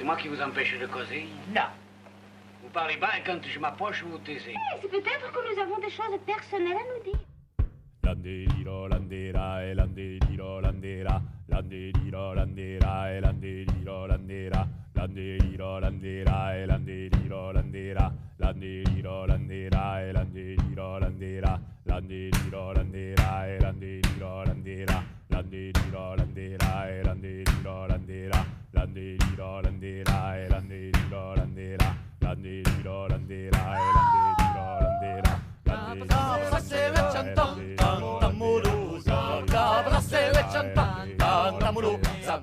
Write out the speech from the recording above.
C'est moi qui vous empêche de causer? Non. Vous parlez bas et quand je m'approche, vous vous taisez. C'est peut-être que nous avons des choses personnelles à nous dire. Landeriro, landera, e landeriro, landera, landeriro, landera, e landeriro, landera, landeriro, landera, e landeriro, landera, landeriro, landera, e landeriro, landera, landeriro, landera, e landeriro, landera, landeriro, landera, e landeriro, landera, landeriro, landera, e landeriro, landera, landeriro, landera, e landeriro, landera. Cabra se le chantan, tan tamurusa. Cabra se le chantan, tan tamurusa.